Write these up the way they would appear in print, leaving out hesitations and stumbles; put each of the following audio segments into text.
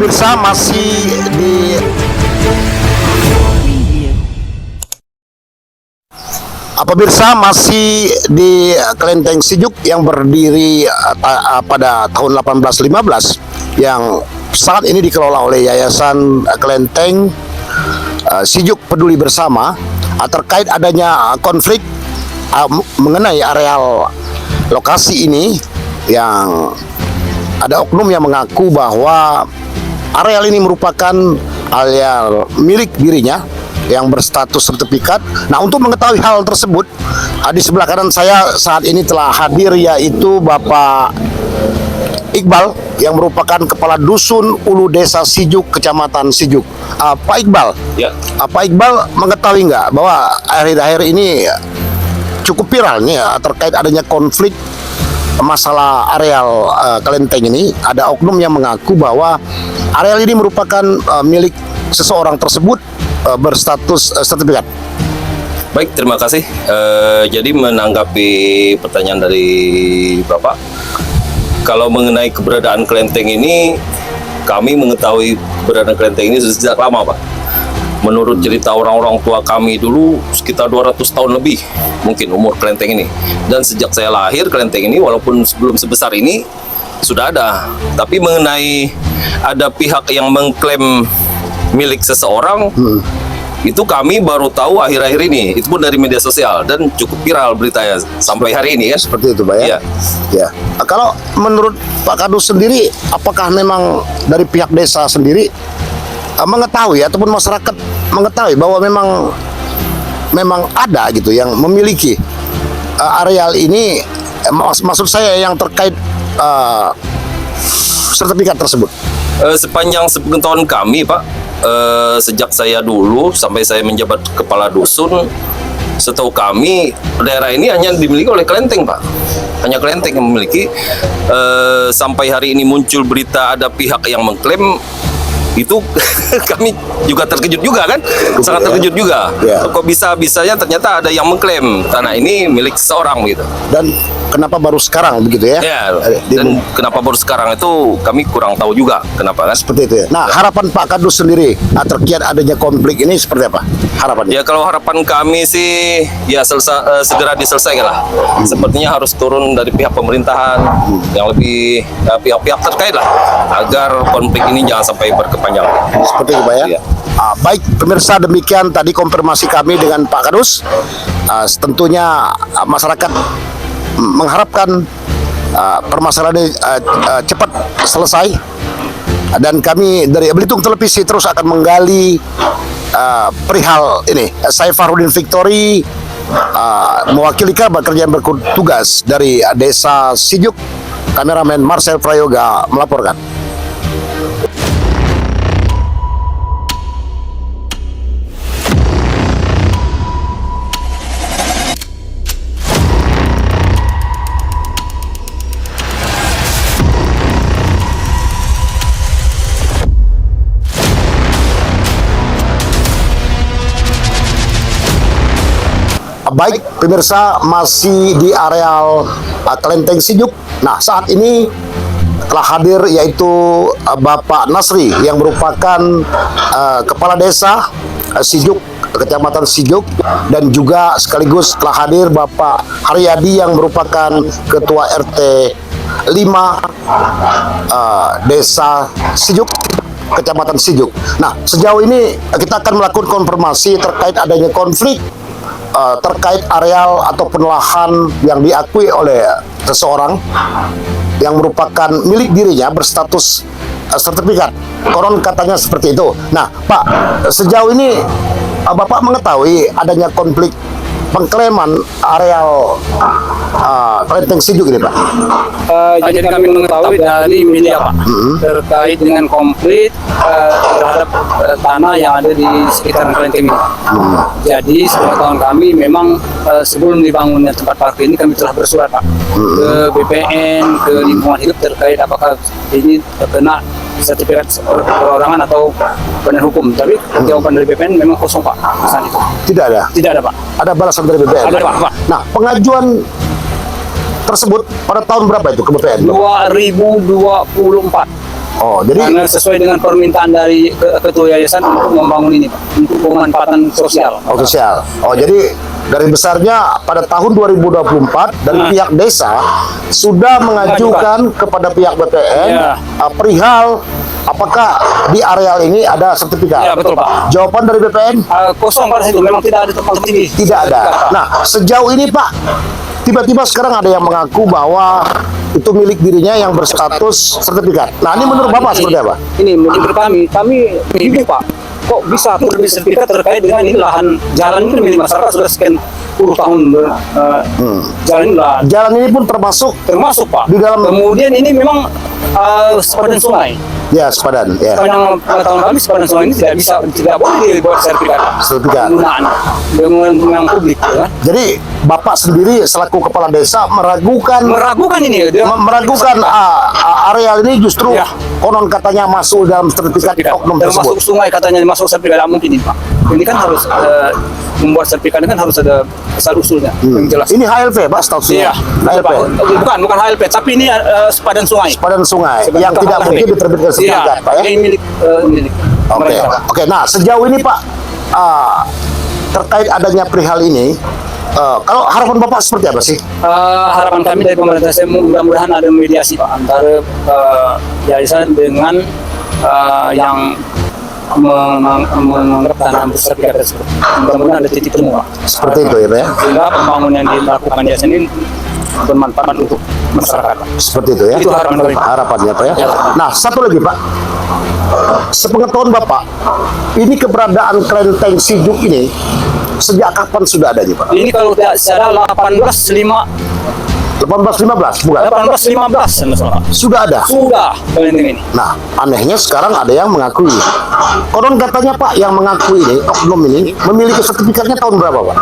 Pemirsa masih di Pemirsa masih di Kelenteng Sijuk yang berdiri pada tahun 1815 yang saat ini dikelola oleh Yayasan Kelenteng Sijuk Peduli Bersama terkait adanya konflik mengenai areal lokasi ini, yang ada oknum yang mengaku bahwa areal ini merupakan areal milik dirinya yang berstatus sertifikat. Nah, untuk mengetahui hal tersebut, di sebelah kanan saya saat ini telah hadir yaitu Bapak Iqbal yang merupakan Kepala Dusun Ulu Desa Sijuk, Kecamatan Sijuk. Pak Iqbal, ya. Pak Iqbal mengetahui nggak bahwa akhir-akhir ini cukup viral nih terkait adanya konflik masalah areal Kelenteng ini? Ada oknum yang mengaku bahwa areal ini merupakan milik seseorang tersebut berstatus sertifikat. Baik, terima kasih. Jadi menanggapi pertanyaan dari Bapak, kalau mengenai keberadaan kelenteng ini, kami mengetahui keberadaan kelenteng ini sejak lama, Pak. Menurut cerita orang-orang tua kami dulu, sekitar 200 tahun lebih mungkin umur kelenteng ini. Dan sejak saya lahir, kelenteng ini walaupun sebelum sebesar ini sudah ada. Tapi mengenai ada pihak yang mengklaim milik seseorang, itu kami baru tahu akhir-akhir ini. Itu pun dari media sosial dan cukup viral beritanya sampai hari ini, kan? Seperti itu, Pak, ya? Ya. Ya. Kalau menurut Pak Kadus sendiri, apakah memang dari pihak desa sendiri mengetahui ataupun masyarakat mengetahui bahwa memang ada gitu yang memiliki areal ini, maksud saya yang terkait sertifikat tersebut? Sepanjang sepengetahuan kami, Pak, sejak saya dulu sampai saya menjabat kepala dusun, setahu kami daerah ini hanya dimiliki oleh kelenteng, Pak. Hanya kelenteng yang memiliki. Sampai hari ini muncul berita ada pihak yang mengklaim, itu kami juga terkejut juga, kan? Sangat terkejut juga. Ya. Kok bisa-bisanya ternyata ada yang mengklaim tanah ini milik seseorang gitu. Dan kenapa baru sekarang begitu ya? Ya, dan kenapa baru sekarang itu kami kurang tahu juga kenapa, kan? Seperti itu ya. Nah, harapan Pak Kadus sendiri terkait adanya konflik ini seperti apa harapannya? Ya, kalau harapan kami sih ya segera diselesaikan lah. Sepertinya harus turun dari pihak pemerintahan yang lebih pihak-pihak terkait lah, agar konflik ini jangan sampai berkepanjangan. Seperti itu, Pak, ya? Iya. Baik, pemirsa, demikian tadi konfirmasi kami dengan Pak Kadus. Tentunya masyarakat mengharapkan permasalahan ini cepat selesai, dan kami dari Belitung Televisi terus akan menggali perihal ini. Saya Farudin Victory, mewakili kabar kerja yang bertugas dari Desa Sijuk. Kameramen Marcel Prayoga melaporkan. Baik, pemirsa, masih di areal Kelenteng Sijuk. Nah, saat ini telah hadir yaitu Bapak Nasri yang merupakan Kepala Desa Sijuk, Kecamatan Sijuk, dan juga sekaligus telah hadir Bapak Haryadi yang merupakan Ketua RT 5 Desa Sijuk, Kecamatan Sijuk. Nah, sejauh ini kita akan melakukan konfirmasi terkait adanya konflik terkait areal ataupun lahan yang diakui oleh seseorang yang merupakan milik dirinya berstatus sertifikat. Konon katanya seperti itu. Nah, Pak, sejauh ini Bapak mengetahui adanya konflik pengklaiman areal Kelenteng Sijuk ini, Pak? Jadi kami mengetahui dari media, Pak, terkait dengan konflik terhadap tanah yang ada di sekitar Kelenteng ini. Jadi sepengetahuan kami memang sebelum dibangunnya tempat parkir ini kami telah bersurat, Pak, ke BPN, ke lingkungan hidup terkait apakah ini terkena sertifikat perorangan atau badan hukum. Tapi jawaban dari BPN memang kosong, Pak, pesan itu. Tidak ada? Tidak ada, Pak. Ada balasan dari BPN? Ada, Pak. Nah, pengajuan tersebut pada tahun berapa itu ke BPN? 2024. Oh, jadi Karena sesuai dengan permintaan dari ketua yayasan untuk membangun ini, Pak, untuk pemanfaatan sosial. sosial. Oh, jadi dari besarnya pada tahun 2024 dari pihak desa sudah mengajukan kepada pihak BPN Ya. Perihal apakah di areal ini ada sertifikat. Ya, betul, Pak. Jawaban dari BPN Kosong pada situ, memang tidak ada tempat ini. tidak ada. Nah, sejauh ini Pak, tiba-tiba sekarang ada yang mengaku bahwa itu milik dirinya yang berstatus sertifikat. Nah, ini menurut Bapak seperti apa? Ini menurut kami bingung, Pak. Kok bisa terbit sertifikat terkait dengan ini lahan jalan ini milik masyarakat sudah sekian puluh tahun jalan ini lah Jalan ini pun termasuk termasuk, Pak. Di dalam- Kemudian ini memang sepadan sungai. ya sepadan ya. Sepanjang pengetahuan kami sepadan sungai ini tidak boleh dibuat sertifikat penggunaan dengan publik, ya. Jadi Bapak sendiri selaku kepala desa meragukan Ini dia meragukan areal ini justru Ya. konon katanya masuk dalam sertifikat oknum termasuk tersebut. sungai katanya masuk sertifikat, mungkin ini, Pak. Ini kan harus membuat sertifikat ini kan harus ada asal usulnya yang jelas. Ini HLP Pak statusnya. Iya, HLP. bukan HLP, tapi ini sepadan sungai. Sepadan sungai Sepadan yang tidak HLP. mungkin diterbitkan sertifikat, Pak ya. Ini milik Oke. mereka. Oke, nah sejauh ini Pak terkait adanya perihal ini kalau harapan Bapak seperti apa sih? Harapan kami dari pemerintah saya mudah-mudahan ada mediasi, Pak, antara yayasan dengan yang menganggap tanah bersertifikat tersebut. Mudah-mudahan ada titik temu, Pak. Seperti itu ya Pak ya? Sehingga pembangunan yang dilakukan yayasan ini bermanfaat untuk masyarakat, Pak. Seperti itu ya? Itu harapan kami, Pak. Harapannya Pak ya? Ya. Nah satu lagi Pak, sepengetahuan Bapak, ini keberadaan kelenteng Sijuk ini sejak kapan sudah adanya Pak? Ini kalau tidak salah 1815 bukan? 1815 Sudah ada? sudah kelenteng ini. Nah, anehnya sekarang ada yang mengakui. Konon katanya Pak, yang mengakui ini, oknum ini, memiliki sertifikatnya tahun berapa Pak?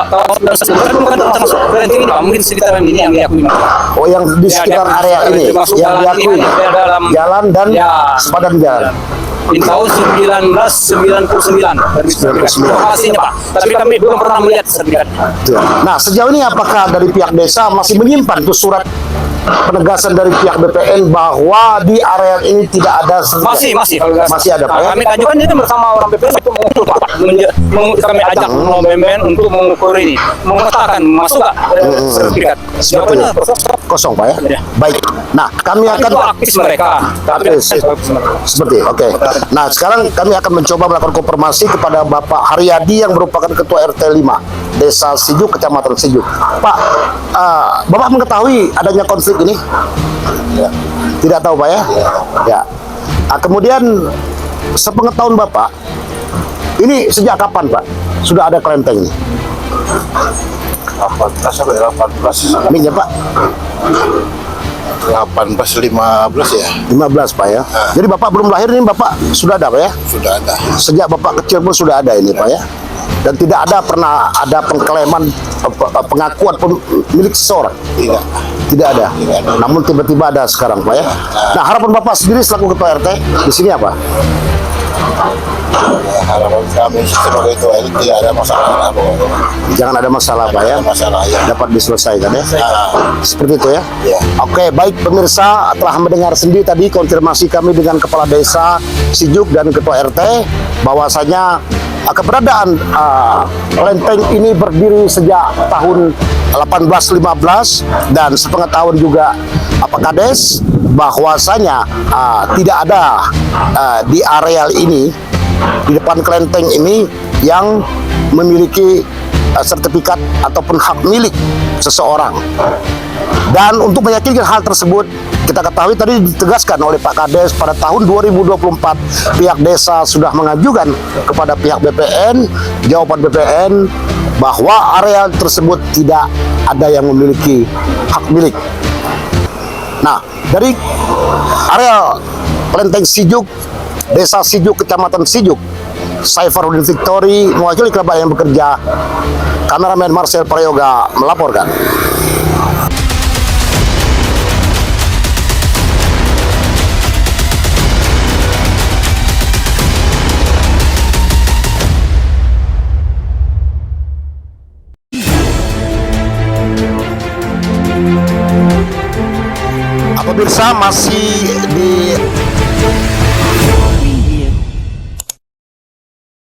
Tahun 1990 bukan termasuk kelenteng ini, Pak. Mungkin sekitar ini yang diakui, Pak. Oh, yang di Ya, sekitar dia- area ini, termasuk yang jalan diakui. ini, dia dalam- Jalan dan Ya. sepadan jalan. Di tahun 1999 hasilnya, Pak. Tapi kami belum pernah melihat sertifikat. Itu ya. Nah, sejauh ini apakah dari pihak desa masih menyimpan tuh surat penegasan dari pihak BPN bahwa di area ini tidak ada sertifikat? Masih ada Pak ya? Kami ajukan ini bersama orang BPN untuk mengukur, Pak. Kami ajak orang BPN untuk mengukur ini, mengatakan masuk nggak sertifikat. Seperti Jawabannya itu. Kosong Pak ya? Ya. Baik. Nah, kami Itu akan aktif mereka. Aktif. Seperti, oke. Nah, sekarang kami akan mencoba melakukan konfirmasi kepada Bapak Haryadi yang merupakan Ketua RT 5 Desa Sijuk, Kecamatan Sijuk. Pak, Bapak mengetahui adanya konflik ini? Ya. Tidak tahu Pak ya? Ya. Kemudian, sepengetahuan Bapak, ini sejak kapan Pak? Sudah ada kelenteng ini? 18 sampai 18 Amin ya Pak? 15 ya 15 Pak ya? Jadi Bapak belum lahir ini Bapak sudah ada Pak ya? sudah ada. Sejak Bapak kecil pun sudah ada ini Pak ya? Dan tidak ada pernah ada pengklaiman pengakuan milik seseorang? Tidak. Tidak ada. Tidak ada. Namun tiba-tiba ada sekarang Pak ya? Nah, harapan Bapak sendiri selaku Ketua RT di sini apa? Ya, harapan kami sebagai ketua ini tidak ada masalah pokoknya. Jangan ada masalah Pak ya? Ada masalah ya. Dapat diselesaikan ya? Nah, Seperti itu ya? Ya. Oke, baik pemirsa, telah mendengar sendiri tadi konfirmasi kami dengan Kepala Desa Sijuk dan Ketua RT bahwasanya keberadaan kelenteng ini berdiri sejak tahun 1815 dan sepengetahuan juga Pak Kades bahwasanya tidak ada di areal ini, di depan kelenteng ini yang memiliki sertifikat ataupun hak milik seseorang. Dan untuk meyakinkan hal tersebut, kita ketahui tadi ditegaskan oleh Pak Kades pada tahun 2024 pihak desa sudah mengajukan kepada pihak BPN, jawaban BPN bahwa area tersebut tidak ada yang memiliki hak milik. Nah, dari area kelenteng Sijuk, Desa Sijuk, Kecamatan Sijuk, saya Farudin Victory mewakili kerabat yang bekerja. Kameramen Marcel Prayoga melaporkan. Pemirsa masih di